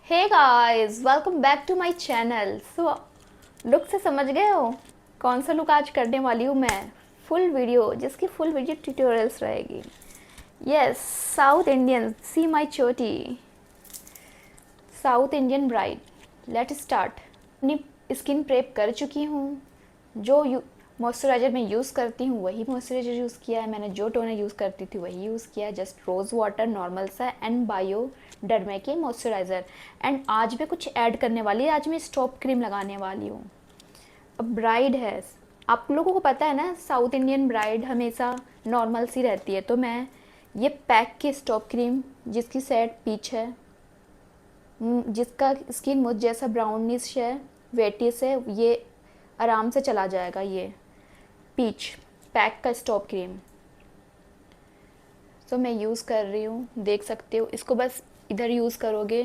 Hey guys, welcome back to my channel. Look से समझ गए हो कौन सा लुक आज करने वाली हूँ मैं। फुल वीडियो, जिसकी फुल वीडियो ट्यूटोरियल्स रहेगी। Yes, south Indian, see my चोटी। South Indian bride, let start. अपनी स्किन प्रेप कर चुकी हूँ। जो मॉइस्चराइज़र मैं यूज़ करती हूँ वही मॉइस्चराइज़र यूज़ किया है मैंने। जो टोनर यूज़ करती थी वही यूज़ किया है, जस्ट रोज़ वाटर नॉर्मल सा एंड बायो डरमे के मॉइस्चराइज़र। एंड आज मैं कुछ ऐड करने वाली है, आज मैं स्टॉप क्रीम लगाने वाली हूँ। अब ब्राइड है, आप लोगों को पता है ना, साउथ इंडियन ब्राइड हमेशा नॉर्मल सी रहती है। तो मैं ये पैक की स्टॉप क्रीम, जिसकी शेड पीच है, जिसका स्किन मुझ जैसा ब्राउनिश है, वेटिस है, ये आराम से चला जाएगा। ये पीच पैक का स्टॉप क्रीम तो मैं यूज़ कर रही हूँ, देख सकते हो। इसको बस इधर यूज़ करोगे,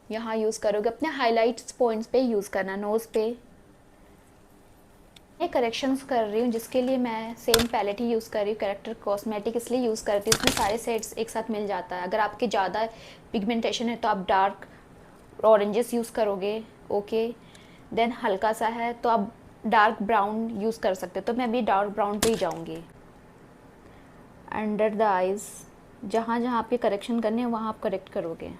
यहाँ यूज़ करोगे, अपने हाइलाइट्स पॉइंट्स पे यूज़ करना, नोज़ पे। मैं करेक्शंस कर रही हूँ, जिसके लिए मैं सेम पैलेट ही यूज़ कर रही हूँ। करेक्टर कॉस्मेटिक इसलिए यूज़ करती हूँ, इसमें सारे सेट्स एक साथ मिल जाता है। अगर आपके ज़्यादा पिगमेंटेशन है तो आप डार्क ऑरेंजेस यूज़ करोगे, ओके। देन हल्का सा है तो आप डार्क ब्राउन यूज़ कर सकते हो, तो मैं भी डार्क ब्राउन पे ही जाऊँगी। अंडर द आइज़, जहाँ जहाँ आपके करेक्शन करने हैं वहाँ आप करेक्ट करोगे।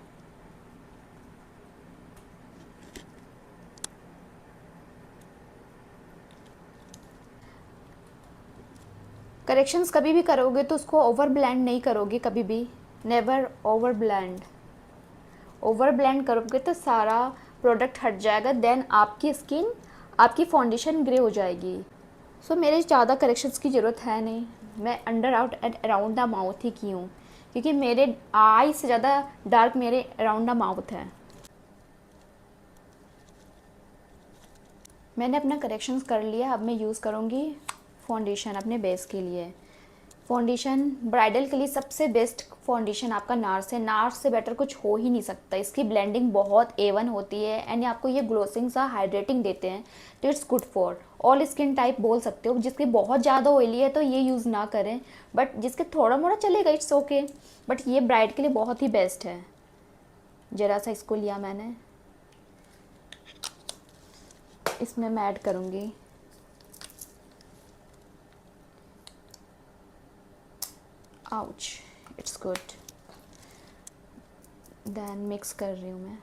करेक्शंस कभी भी करोगे तो उसको ओवर ब्लेंड नहीं करोगे, कभी भी never over blend. Over blend करोगे तो सारा प्रोडक्ट हट जाएगा, देन आपकी स्किन, आपकी फाउंडेशन ग्रे हो जाएगी। सो मेरे ज़्यादा करेक्शंस की ज़रूरत है नहीं, मैं under out and around the mouth ही की हूँ, क्योंकि मेरे आई से ज़्यादा डार्क मेरे अराउंड द माउथ है। मैंने अपना करेक्शंस कर लिया, अब मैं यूज़ करूँगी फाउंडेशन अपने बेस के लिए। फाउंडेशन ब्राइडल के लिए सबसे बेस्ट फाउंडेशन आपका नार्स है। नार्स से बेटर कुछ हो ही नहीं सकता। इसकी ब्लेंडिंग बहुत A1 होती है एंड आपको ये ग्लोसिंग सा हाइड्रेटिंग देते हैं, तो it's good for all skin type बोल सकते हो। जिसकी बहुत ज़्यादा ऑयली है तो ये यूज़ ना करें, बट जिसके थोड़ा मोड़ा चलेगा इट्स ओके, बट ये ब्राइड के लिए बहुत ही बेस्ट है। ज़रा सा इसको लिया मैंने, इसमें मैं ऐड करूँगी ouch, it's good. Then mix कर रही हूँ मैं।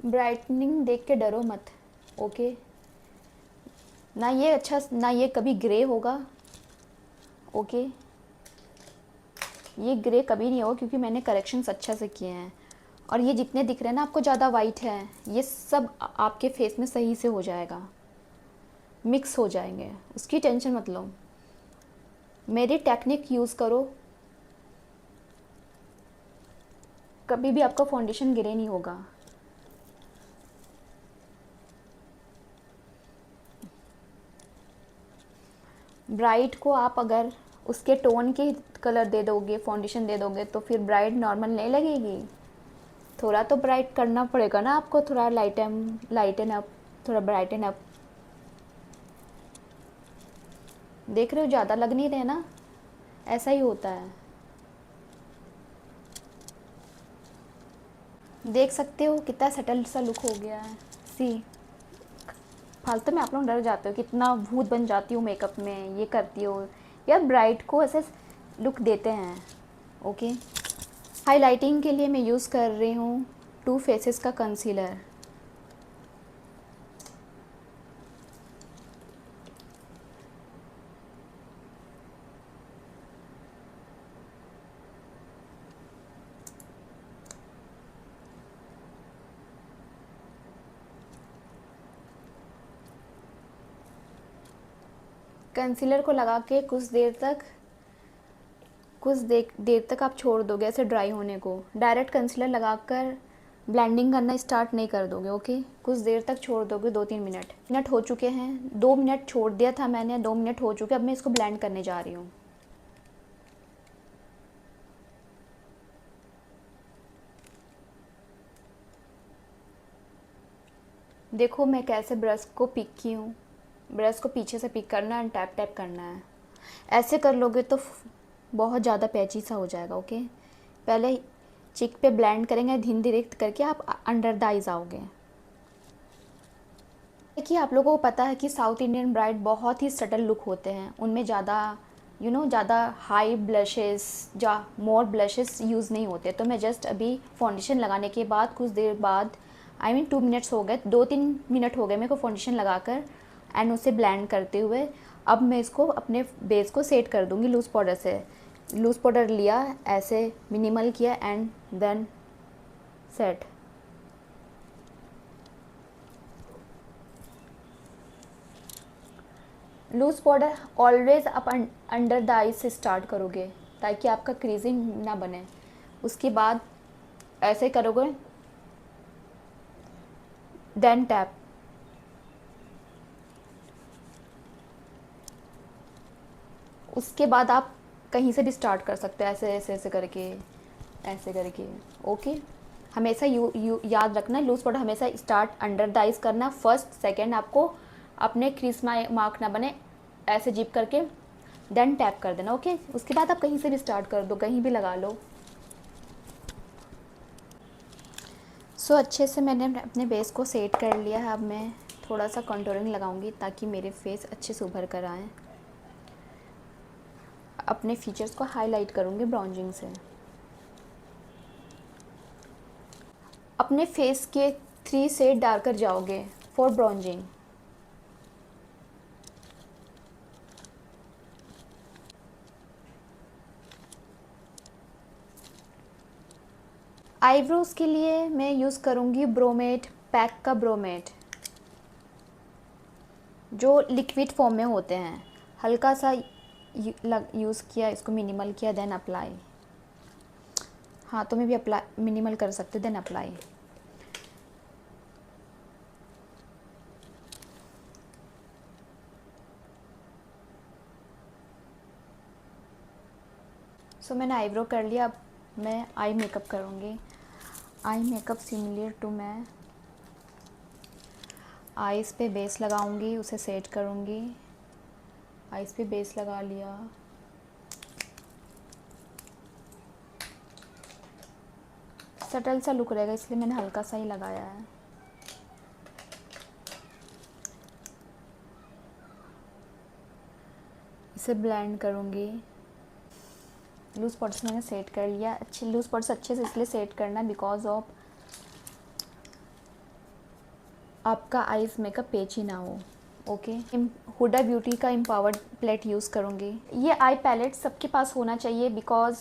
ब्राइटनिंग देख के डरो मत, ओके। ना ये अच्छा, ना ये कभी ग्रे होगा, ओके। ये ग्रे कभी नहीं होगा क्योंकि मैंने करेक्शंस अच्छा से किए हैं। और ये जितने दिख रहे हैं ना आपको ज़्यादा वाइट है, ये सब आपके फेस में सही से हो जाएगा, मिक्स हो जाएंगे, उसकी टेंशन मत लो। मेरी टेक्निक यूज़ करो, कभी भी आपका फाउंडेशन ग्रे नहीं होगा। ब्राइड को आप अगर उसके टोन के कलर दे दोगे, फाउंडेशन दे दोगे, तो फिर ब्राइड नॉर्मल नहीं लगेगी। थोड़ा तो ब्राइट करना पड़ेगा ना आपको, थोड़ा लाइटन अप, थोड़ा ब्राइटन अप। देख रहे हो ज़्यादा लग नहीं रहे ना, ऐसा ही होता है। देख सकते हो कितना सटल सा लुक हो गया है। सी, फालतू में आप लोग डर जाते हो, कितना भूत बन जाती हूँ मेकअप में, ये करती हो यार। ब्राइट को ऐसे लुक देते हैं, ओके। हाइलाइटिंग के लिए मैं यूज़ कर रही हूँ टू फेसेस का कंसीलर। कंसीलर को लगा के कुछ देर तक आप छोड़ दोगे ऐसे ड्राई होने को। डायरेक्ट कंसीलर लगाकर ब्लेंडिंग करना स्टार्ट नहीं कर दोगे, ओके। कुछ देर तक छोड़ दोगे, 2-3 मिनट हो चुके हैं। 2 मिनट छोड़ दिया था मैंने, 2 मिनट हो चुके। अब मैं इसको ब्लेंड करने जा रही हूँ। देखो मैं कैसे ब्रश को पिक की हूँ, ब्रश को पीछे से पिक करना है एंड टैप टैप करना है। ऐसे कर लोगे तो बहुत ज़्यादा पैची सा हो जाएगा। ओके, पहले चिक पे ब्लेंड करेंगे, धीरे धीरे करके आप अंडर द आइज आओगे। देखिए, आप लोगों को पता है कि साउथ इंडियन ब्राइड बहुत ही सटल लुक होते हैं, उनमें ज़्यादा ज़्यादा हाई ब्लशेस या मोर ब्लशेस यूज़ नहीं होते। तो मैं जस्ट अभी फाउंडेशन लगाने के बाद कुछ देर बाद, आई मीन 2 मिनट्स हो गए, 2-3 मिनट हो गए मेरे को फाउंडेशन लगाकर एंड उसे ब्लेंड करते हुए। अब मैं इसको अपने बेस को सेट कर दूँगी लूज़ पाउडर से। लूज़ पाउडर लिया, ऐसे मिनिमल किया and then set. Loose powder always आप अंडर द आइज से स्टार्ट करोगे ताकि आपका क्रीजिंग ना बने। उसके बाद ऐसे करोगे, देन टैप। उसके बाद आप कहीं से भी स्टार्ट कर सकते हो, ऐसे ऐसे ऐसे करके, ऐसे करके। ओके, हमेशा याद रखना, लूज़ पाउडर हमेशा स्टार्ट अंडर द आइज करना। फर्स्ट सेकेंड आपको अपने क्रीज मार्क ना बने, ऐसे जिप करके देन टैप कर देना। ओके, उसके बाद आप कहीं से भी स्टार्ट कर दो, कहीं भी लगा लो। सो अच्छे से मैंने अपने बेस को सेट कर लिया है। अब मैं थोड़ा सा कंटूरिंग लगाऊंगी ताकि मेरे फेस अच्छे से उभर कर आए। अपने फीचर्स को हाईलाइट करूंगी ब्राउजिंग से। अपने फेस के 3 शेड डार्कर जाओगे फॉर ब्राउजिंग। आईब्रोज़ के लिए मैं यूज़ करूँगी ब्रोमेट, पैक का ब्रोमेट, जो लिक्विड फॉर्म में होते हैं। हल्का सा यूज़ किया, इसको मिनिमल किया, देन अप्लाई। हाथों में भी अप्लाई मिनिमल कर सकते, देन अप्लाई। सो मैंने आईब्रो कर लिया। अब मैं आई मेकअप करूँगी। आई मेकअप सिमिलर टू, मैं आईज़ पे बेस लगाऊंगी, उसे सेट करूँगी। आईज़ पे बेस लगा लिया। सटल सा लुक रहेगा इसलिए मैंने हल्का सा ही लगाया है। इसे ब्लेंड करूँगी। लूज़ पाउडर मैंने सेट कर लिया। अच्छे लूज़ पाउडर अच्छे से इसलिए सेट करना बिकॉज ऑफ आपका आईज मेकअप पेची ना हो। ओके, हुडा ब्यूटी का एम्पावर्ड पैलेट यूज़ करूँगी। ये आई पैलेट सबके पास होना चाहिए बिकॉज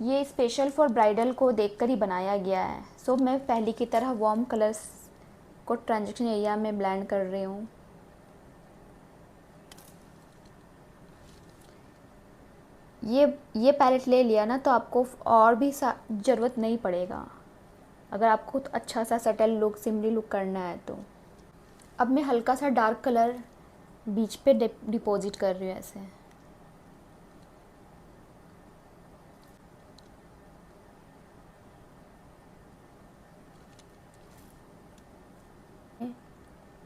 ये स्पेशल फॉर ब्राइडल को देखकर ही बनाया गया है। सो मैं पहले की तरह वार्म कलर्स को ट्रांजेक्शन एरिया में ब्लेंड कर रही हूँ। ये पैलेट ले लिया ना तो आपको और भी ज़रूरत नहीं पड़ेगा अगर आपको अच्छा सा सटल लुक, सिमली लुक करना है तो। अब मैं हल्का सा डार्क कलर बीच पे डिपॉजिट कर रही हूँ ऐसे।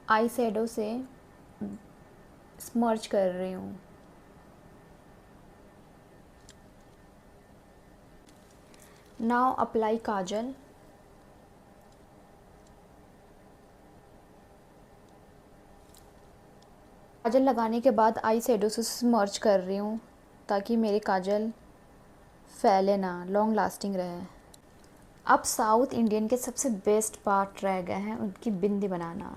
आई शेडो से स्मर्च कर रही हूँ। नाउ अप्लाई काजल। काजल लगाने के बाद आई शेडो से स्मर्च कर रही हूँ ताकि मेरे काजल फैले ना, लॉन्ग लास्टिंग रहे। अब साउथ इंडियन के सबसे बेस्ट पार्ट रह गए हैं, उनकी बिंदी बनाना।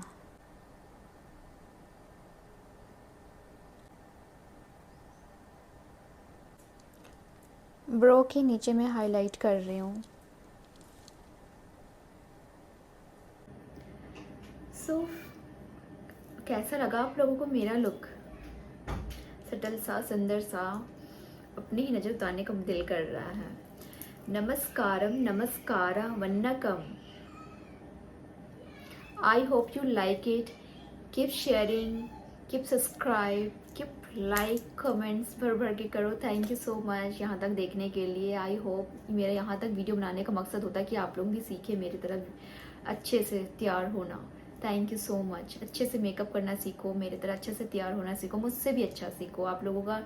ब्रो के नीचे मैं हाईलाइट कर रही हूँ। सो कैसा लगा आप लोगों को मेरा लुक? सटल सा, सुंदर सा, अपनी ही नज़र उतारने का दिल कर रहा है। नमस्कारम, नमस्कारा, वन्नकम। I hope you like it. Keep sharing, keep subscribe, keep like, comments भर भर के करो। थैंक यू सो मच यहाँ तक देखने के लिए। आई होप मेरा यहाँ तक वीडियो बनाने का मकसद होता है कि आप लोग भी सीखें मेरी तरह अच्छे से तैयार होना। Thank you so much. अच्छे से मेकअप करना सीखो, मेरे तरह अच्छे से तैयार होना सीखो, मुझसे भी अच्छा सीखो। आप लोगों का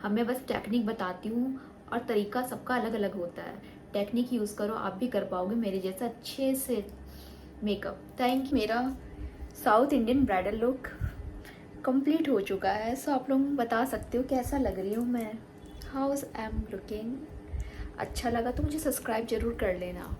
हमें बस टेक्निक बताती हूँ और तरीका सबका अलग अलग होता है। टेक्निक यूज़ करो, आप भी कर पाओगे मेरे जैसा अच्छे से मेकअप। Thank you. मेरा south Indian bridal look complete हो चुका है। सो आप लोग बता सकते हो कैसा लग रही हूँ मैं, हाउस आई एम लुकिंग। अच्छा लगा तो मुझे सब्सक्राइब ज़रूर कर लेना।